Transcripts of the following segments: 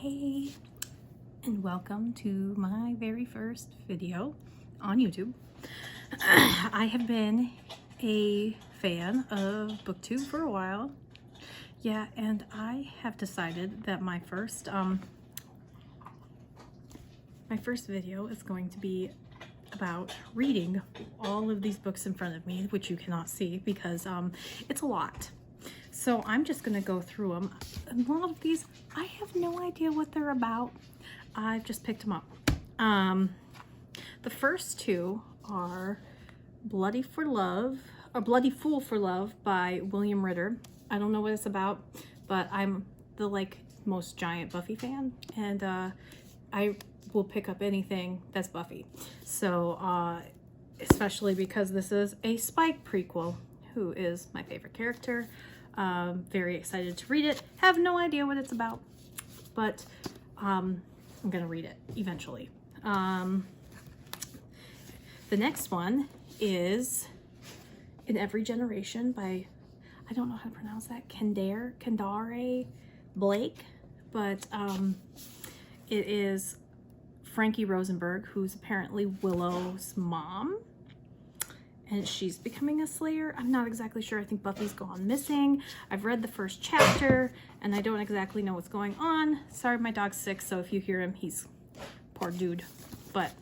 Hey, and welcome to my very first video on YouTube. I have been a fan of BookTube for a while. Yeah, and I have decided that my first video is going to be about reading all of these books in front of me, which you cannot see because it's a lot. So I'm just going to go through them. And a lot of these, I have no idea what they're about. I've just picked them up. The first two are Bloody for Love, or Bloody Fool for Love by William Ritter. I don't know what it's about, but I'm the most giant Buffy fan, and I will pick up anything that's Buffy. So especially because this is a Spike prequel, who is my favorite character. Very excited to read it. Have no idea what it's about, but I'm gonna read it eventually. The next one is In Every Generation by, I don't know how to pronounce that, Kendare Blake, but it is Frankie Rosenberg, who's apparently Willow's mom, and she's becoming a slayer. I'm not exactly sure. I think Buffy's gone missing. I've read the first chapter and I don't exactly know what's going on. Sorry, my dog's sick, so if you hear him, he's poor dude. But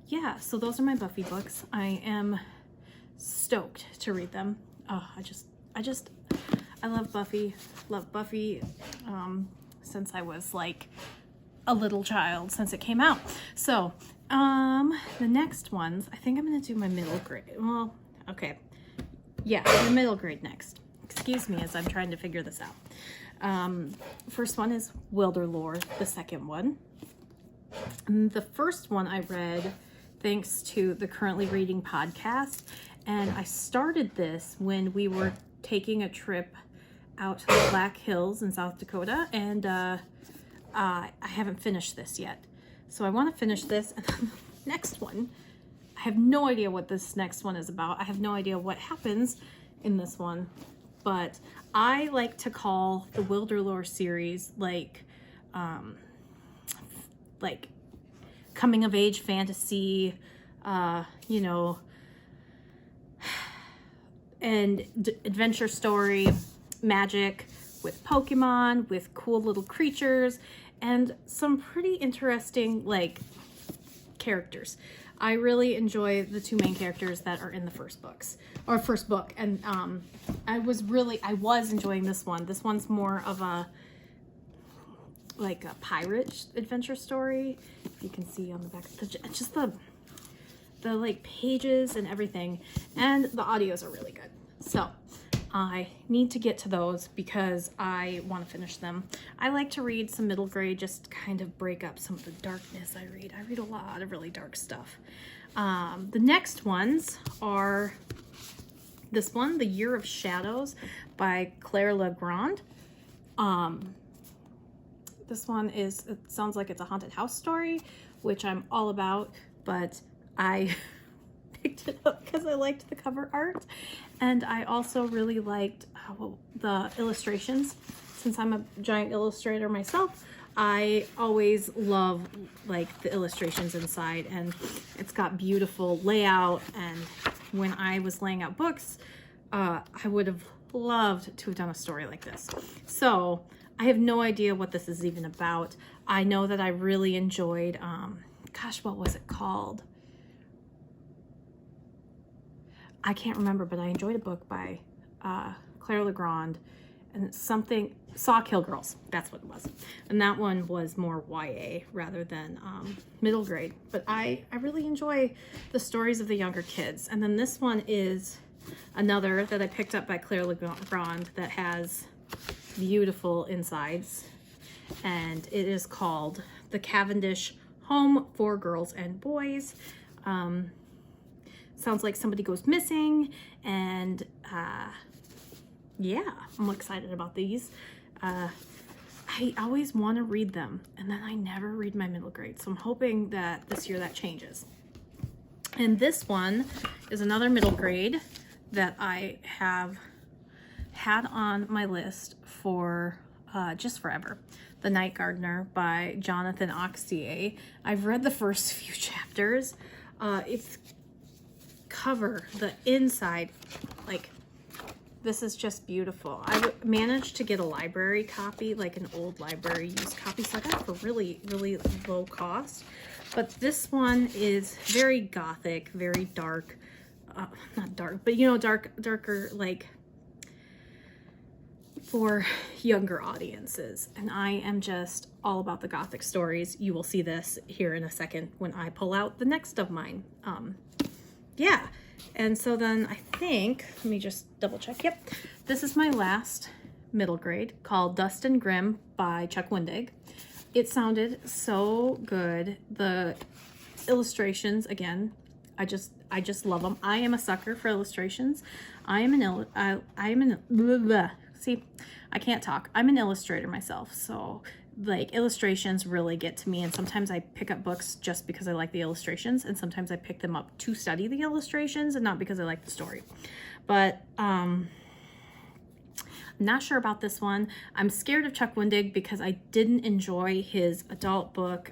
yeah, so those are my Buffy books. I am stoked to read them. Oh, I love Buffy. Love Buffy since I was like a little child, since it came out. So the next ones, I think I'm gonna do my middle grade. Well, okay, yeah, the middle grade next. Excuse me as I'm trying to figure this out. First one is Wilderlore, the second one. And the first one I read thanks to the Currently Reading podcast, and I started this when we were taking a trip out to the Black Hills in South Dakota, and I haven't finished this yet. So I want to finish this, and then the next one, I have no idea what this next one is about. I have no idea what happens in this one, but I like to call the Wilderlore series like coming of age fantasy, you know, and adventure story, magic with Pokemon, with cool little creatures, and some pretty interesting characters. I really enjoy the two main characters that are in the first book, and I was enjoying this one. This one's more of a a pirate adventure story. If you can see on the back, just the pages and everything, and the audios are really good. So I need to get to those because I want to finish them. I like to read some middle grade, just kind of break up some of the darkness I read. I read a lot of really dark stuff. The next ones are this one, The Year of Shadows by Claire Legrand. This one it sounds like it's a haunted house story, which I'm all about, but I picked it up because I liked the cover art, and I also really liked the illustrations. Since I'm a giant illustrator myself, I always love the illustrations inside, and it's got beautiful layout. And when I was laying out books, I would have loved to have done a story like this. So I have no idea what this is even about. I know that I really enjoyed, gosh, what was it called? I can't remember, but I enjoyed a book by Claire Legrand, and it's something, Sawkill Girls, that's what it was. And that one was more YA rather than middle grade. But I really enjoy the stories of the younger kids. And then this one is another that I picked up by Claire Legrand that has beautiful insides, and it is called The Cavendish Home for Girls and Boys. Sounds like somebody goes missing, and yeah, I'm excited about these. I always want to read them, and then I never read my middle grade, so I'm hoping that this year that changes. And this one is another middle grade that I have had on my list for Just Forever. The Night Gardener by Jonathan Oxtier. I've read the first few chapters. It's cover, the inside, like, this is just beautiful. I managed to get a library copy, like an old library used copy, so I got it for really, really low cost. But this one is very gothic, very dark. Not dark, but you know, darker, like, for younger audiences. And I am just all about the gothic stories. You will see this here in a second when I pull out the next of mine. Yeah, and so then I think, let me just double check. Yep, this is my last middle grade, called Dust and Grim by Chuck Wendig. It sounded so good. The illustrations, again, I just love them. I am a sucker for illustrations. See, I can't talk. I'm an illustrator myself, so like illustrations really get to me, and sometimes I pick up books just because I like the illustrations, and sometimes I pick them up to study the illustrations and not because I like the story. But I'm not sure about this one. I'm scared of Chuck Wendig because I didn't enjoy his adult book,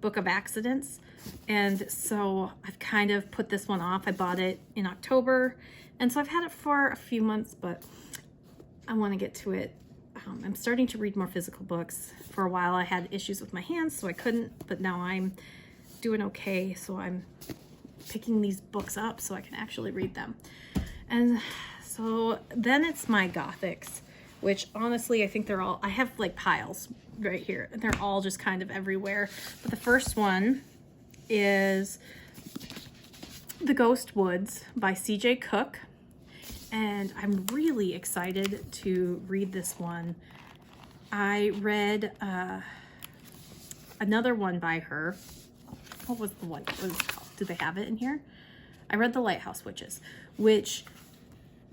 Book of Accidents, and so I've kind of put this one off. I bought it in October, and so I've had it for a few months, but I want to get to it. I'm starting to read more physical books. For a while I had issues with my hands, so I couldn't, but now I'm doing okay, so I'm picking these books up so I can actually read them. And so then it's my gothics, which honestly I think they're all, I have like piles right here, and they're all just kind of everywhere. But the first one is The Ghost Woods by C.J. Cook. And I'm really excited to read this one. I read another one by her. What was the one? What was it called? Do they have it in here? I read The Lighthouse Witches, which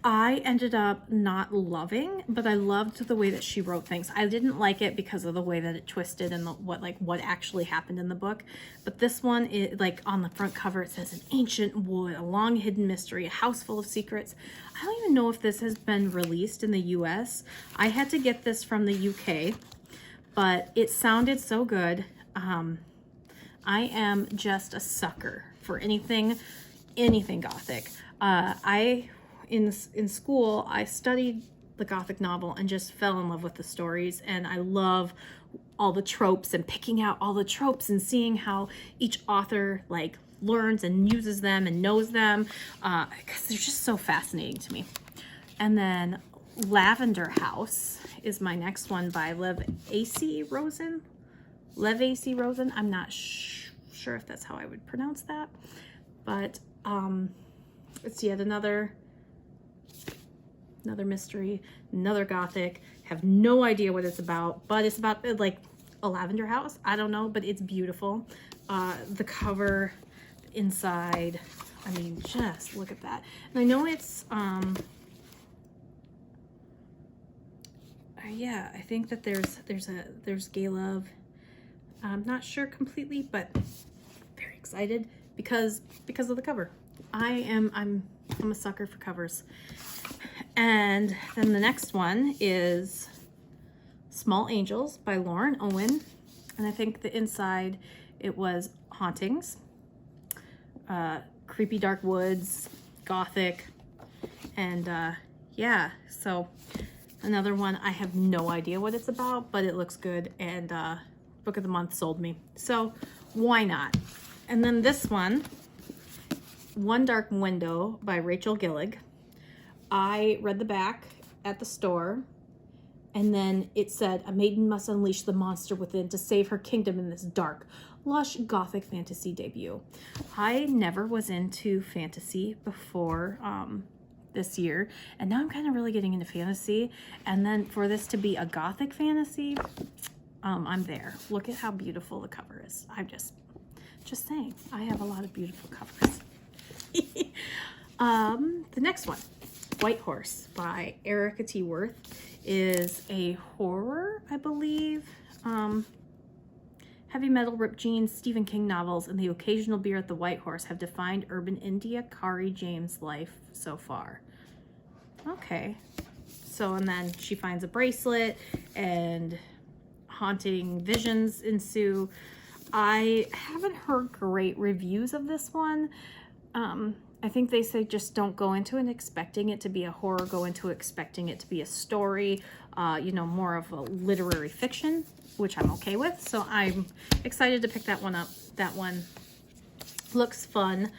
I ended up not loving, but I loved the way that she wrote things. I didn't like it because of the way that it twisted and what actually happened in the book. But this one, is like on the front cover, it says an ancient wood, a long hidden mystery, a house full of secrets. I don't even know if this has been released in the US. I had to get this from the UK, but it sounded so good. I am just a sucker for anything Gothic. In school, I studied the Gothic novel and just fell in love with the stories, and I love all the tropes and picking out all the tropes and seeing how each author like learns and uses them and knows them, because they're just so fascinating to me. And then Lavender House is my next one by Lev A.C. Rosen. I'm not sure if that's how I would pronounce that, but it's yet another mystery, another Gothic. Have no idea what it's about, but it's about like a lavender house. I don't know, but it's beautiful. The cover, inside, I mean, just look at that. And I know it's yeah, I think that there's gay love. I'm not sure completely, but very excited because of the cover. I'm a sucker for covers. And then the next one is Small Angels by Lauren Owen. And I think the inside, it was hauntings, creepy dark woods, gothic, and yeah, so another one. I have no idea what it's about, but it looks good, and book of the month sold me, so why not? And then this one, One Dark Window by Rachel Gillig. I read the back at the store, and then it said, a maiden must unleash the monster within to save her kingdom in this dark, lush, gothic fantasy debut. I never was into fantasy before this year, and now I'm kind of really getting into fantasy, and then for this to be a gothic fantasy, I'm there. Look at how beautiful the cover is. I'm just saying, I have a lot of beautiful covers. The next one, White Horse by Erica T. Worth, is a horror, I believe. Heavy metal, ripped jeans, Stephen King novels, and the occasional beer at the White Horse have defined urban India Kari James' life so far. Okay, So, and then she finds a bracelet and haunting visions ensue. I haven't heard great reviews of this one. I think they say just don't go into it expecting it to be a horror, go into it expecting it to be a story, you know, more of a literary fiction, which I'm okay with. So I'm excited to pick that one up. That one looks fun,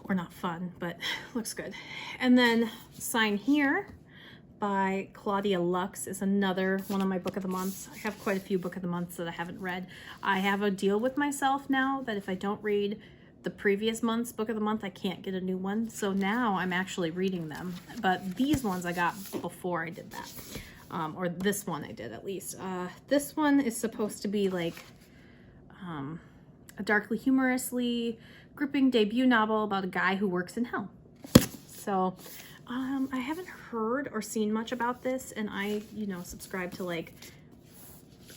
or not fun, but looks good. And then Sign Here by Claudia Lux is another one of my book of the months. I have quite a few book of the months that I haven't read. I have a deal with myself now that if I don't read the previous month's book of the month, I can't get a new one. So now I'm actually reading them. But these ones I got before I did that. Or this one I did at least. This one is supposed to be like a darkly humorously gripping debut novel about a guy who works in hell. So I haven't heard or seen much about this, and I, you know, subscribe to like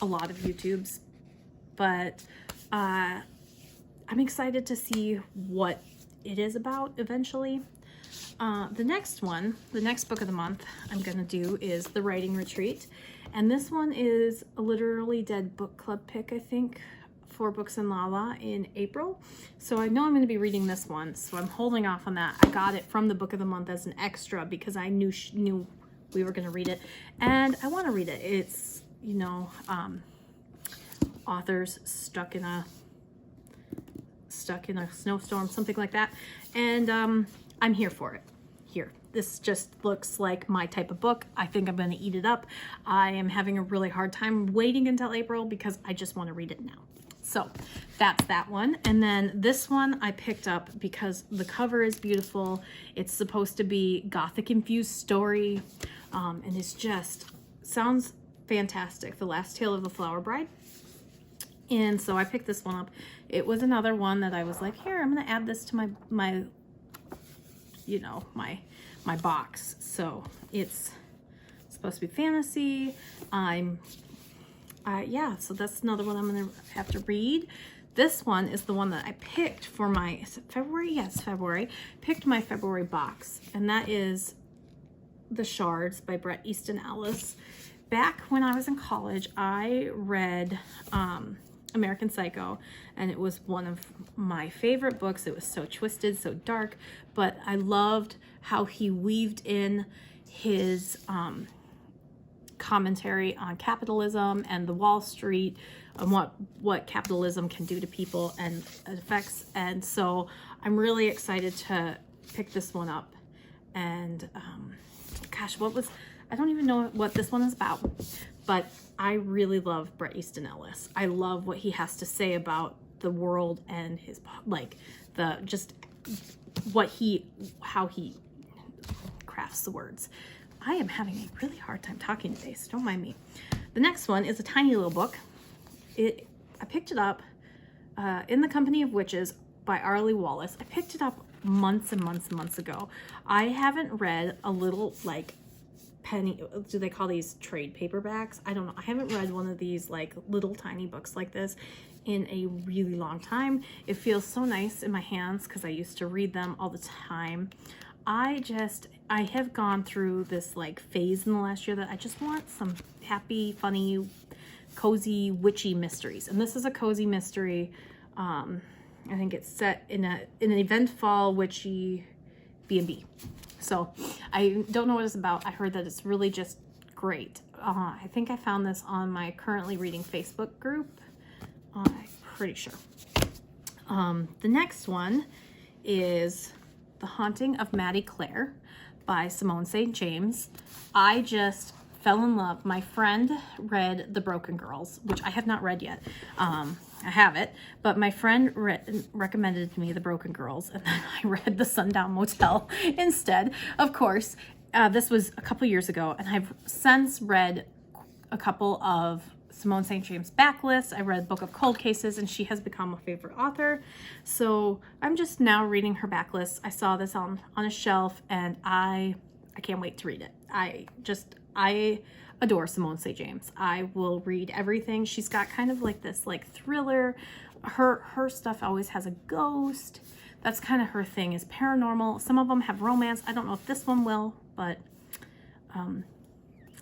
a lot of YouTubes, but I'm excited to see what it is about eventually. The next one, the next book of the month I'm gonna do is The Writing Retreat, and this one is a Literally Dead book club pick, I think, for Books and Lala in April. So I know I'm going to be reading this one, so I'm holding off on that. I got it from the book of the month as an extra because I knew we were going to read it, and I want to read it. It's, you know, authors stuck in a snowstorm, something like that, and I'm here for it. Here, this just looks like my type of book. I think I'm going to eat it up. I am having a really hard time waiting until April because I just want to read it now. So that's that one. And then this one I picked up because the cover is beautiful. It's supposed to be Gothic infused story. And it's just sounds fantastic. The Last Tale of the Flower Bride. And so I picked this one up. It was another one that I was like, here, I'm going to add this to my you know, my box. So it's supposed to be fantasy. Yeah, so that's another one I'm going to have to read. This one is the one that I picked for my, is it February? Yes, February. Picked my February box, and that is The Shards by Bret Easton Ellis. Back when I was in college, I read American Psycho, and it was one of my favorite books. It was so twisted, so dark, but I loved how he weaved in his commentary on capitalism and the Wall Street and what capitalism can do to people and effects. And so I'm really excited to pick this one up. And gosh, I don't even know what this one is about, but I really love Bret Easton Ellis. I love what he has to say about the world and his, like, how he crafts the words. I am having a really hard time talking today, so don't mind me. The next one is a tiny little book. I picked it up In the Company of Witches by Arlie Wallace. I picked it up months and months and months ago. I haven't read a little, like, penny, do they call these trade paperbacks? I don't know. I haven't read one of these like little tiny books like this in a really long time. It feels so nice in my hands because I used to read them all the time. I have gone through this like phase in the last year that I just want some happy, funny, cozy, witchy mysteries. And this is a cozy mystery. I think it's set in an event fall witchy B&B. So I don't know what it's about. I heard that it's really just great. I think I found this on my currently reading Facebook group. I'm pretty sure. The next one is The Haunting of Maddie Clare by Simone St. James. I just fell in love. My friend read The Broken Girls, which I have not read yet. I have it, but my friend recommended to me The Broken Girls, and then I read The Sundown Motel instead. Of course, this was a couple years ago, and I've since read a couple of Simone St. James backlists. I read Book of Cold Cases, and she has become a favorite author. So I'm just now reading her backlist. I saw this on a shelf, and I can't wait to read it. I adore Simone St. James. I will read everything. She's got kind of like this like thriller. Her stuff always has a ghost. That's kind of her thing, is paranormal. Some of them have romance. I don't know if this one will, but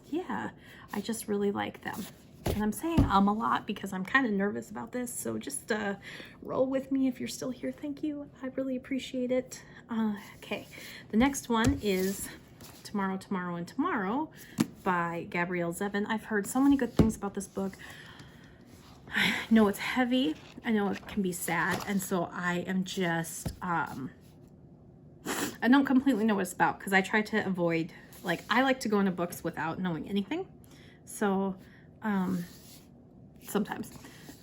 yeah, I just really like them. And I'm saying a lot because I'm kind of nervous about this, so just roll with me if you're still here. Thank you. I really appreciate it. Okay, the next one is Tomorrow, Tomorrow, and Tomorrow by Gabrielle Zevin. I've heard so many good things about this book. I know it's heavy. I know it can be sad, and so I am just, I don't completely know what it's about because I try to avoid, like, I like to go into books without knowing anything. So, sometimes,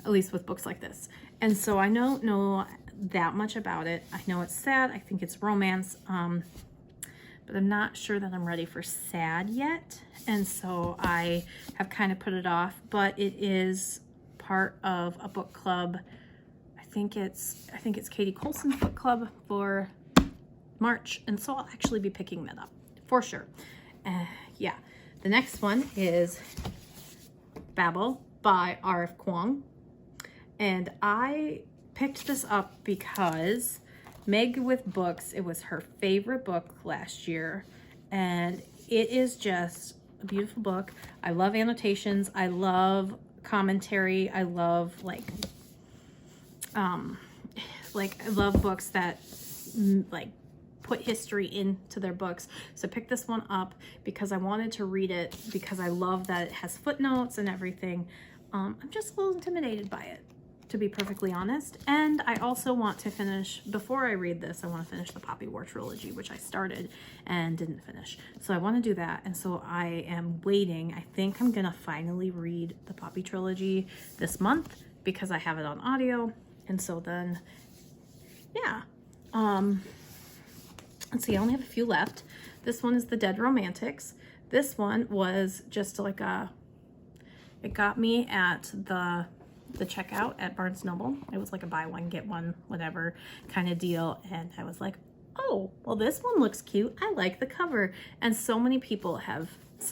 at least with books like this. And so I don't know that much about it. I know it's sad. I think it's romance, but I'm not sure that I'm ready for sad yet. And so I have kind of put it off, but it is part of a book club. I think it's Katie Colson's book club for March. And so I'll actually be picking that up for sure. Yeah. The next one is Babel by R.F. Kuang. And I picked this up because Meg with Books, it was her favorite book last year. And it is just a beautiful book. I love annotations. I love commentary. I love I love books that put history into their books. So pick this one up because I wanted to read it because I love that it has footnotes and everything. I'm just a little intimidated by it, to be perfectly honest. And I also want to finish, before I read this, I want to finish the Poppy War trilogy, which I started and didn't finish. So I want to do that. And so I am waiting. I think I'm going to finally read the Poppy trilogy this month because I have it on audio. And so then, yeah. Let's see, I only have a few left. This one is The Dead Romantics. This one was just like it got me at the checkout at Barnes Noble. It was like a buy one, get one, whatever kind of deal. And I was like, oh, well, this one looks cute. I like the cover. And so many people have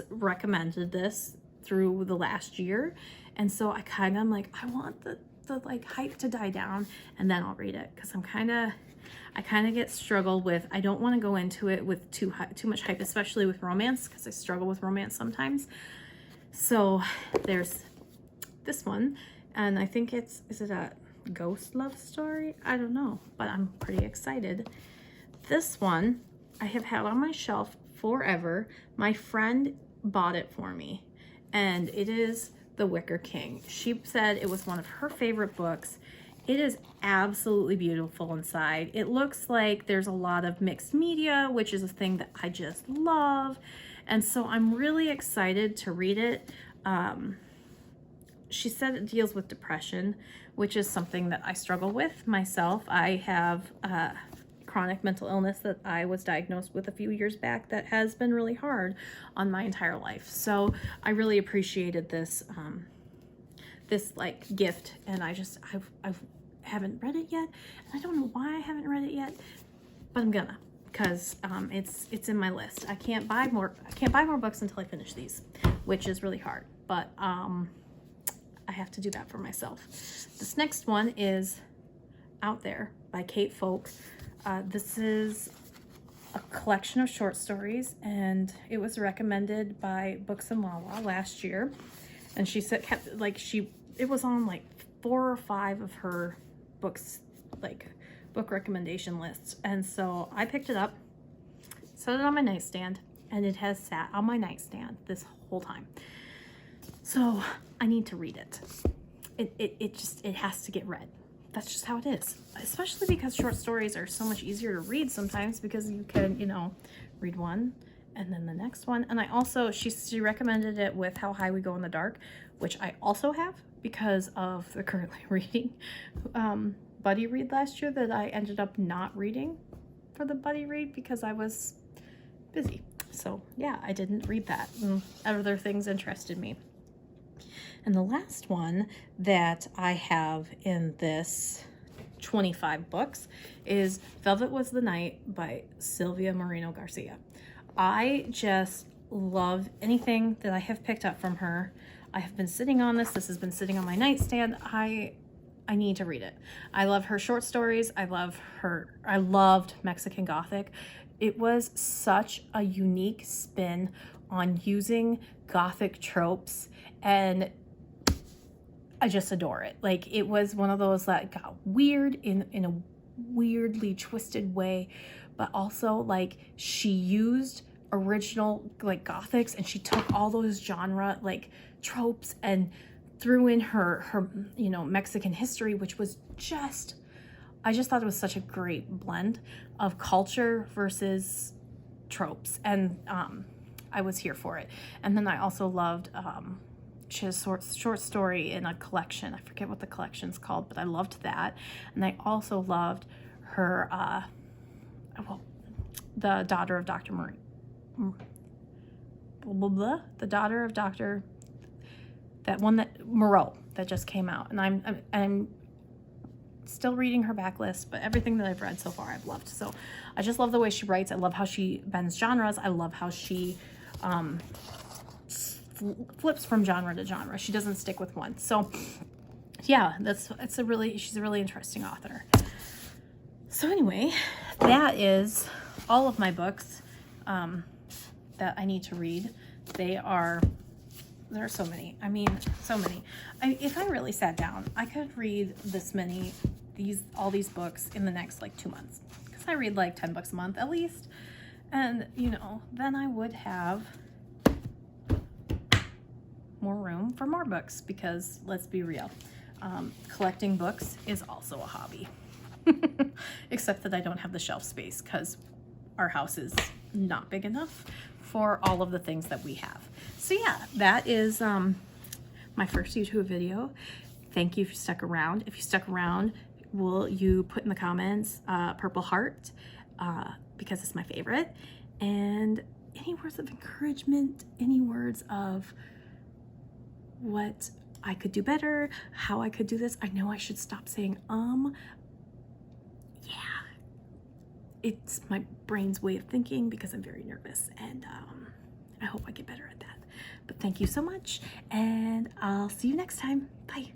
recommended this through the last year. And so I kind of am like, I want the like hype to die down and then I'll read it. Cause I kind of get struggled with, I don't want to go into it with too much hype, especially with romance, because I struggle with romance sometimes. So there's this one, and I think is it a ghost love story? I don't know, but I'm pretty excited. This one I have had on my shelf forever. My friend bought it for me, and it is The Wicker King. She said it was one of her favorite books. It is absolutely beautiful inside. It looks like there's a lot of mixed media, which is a thing that I just love. And so I'm really excited to read it. She said it deals with depression, which is something that I struggle with myself. I have chronic mental illness that I was diagnosed with a few years back that has been really hard on my entire life. So I really appreciated this this like gift, and I haven't read it yet, and I don't know why I haven't read it yet, but I'm gonna, because it's in my list. I can't buy more books until I finish these, which is really hard, but I have to do that for myself. This next one is Out There by Kate Folk. This is a collection of short stories, and it was recommended by Books and Wawa last year. And she said, it was on like 4 or 5 of her books, like book recommendation lists. And so I picked it up, set it on my nightstand, and it has sat on my nightstand this whole time. So I need to read it. It has to get read. That's just how it is. Especially because short stories are so much easier to read sometimes, because you can, read one and then the next one. And I also, she recommended it with How High We Go in the Dark, which I also have because of the currently reading buddy read last year that I ended up not reading for the buddy read because I was busy. So yeah, I didn't read that. Other things interested me. And the last one that I have in this 25 books is Velvet Was the Night by Sylvia Moreno Garcia. I just love anything that I have picked up from her. I have been sitting on this. This has been sitting on my nightstand. I need to read it. I love her short stories. I loved Mexican Gothic. It was such a unique spin on using Gothic tropes, and I just adore it. Like, it was one of those that got weird in a weirdly twisted way, but also like she used original like Gothics, and she took all those genre like tropes and threw in her you know, Mexican history, which was just, I just thought it was such a great blend of culture versus tropes, and I was here for it. And then I also loved she has a short story in a collection. I forget what the collection's called, but I loved that. And I also loved her well, the daughter of Dr. Marie, blah, blah, blah, the daughter of Dr. that one that Moreau that just came out, and I'm still reading her backlist, but everything that I've read so far I've loved. So I just love the way she writes. I love how she bends genres. I love how she flips from genre to genre. She doesn't stick with one. So yeah, she's a really interesting author. So anyway, that is all of my books that I need to read. There are so many. I mean, so many. If I really sat down, I could read this many, all these books in the next like 2 months, because I read like 10 books a month at least. And you know, then I would have more room for more books, because let's be real, collecting books is also a hobby. Except that I don't have the shelf space, because our house is not big enough for all of the things that we have. So yeah, that is my first YouTube video. Thank you if you stuck around. If you stuck around, will you put in the comments purple heart, because it's my favorite, and any words of encouragement, any words of what I could do better, how I could do this. I know I should stop saying yeah, it's my brain's way of thinking, because I'm very nervous, and I hope I get better at that. But thank you so much, and I'll see you next time. Bye.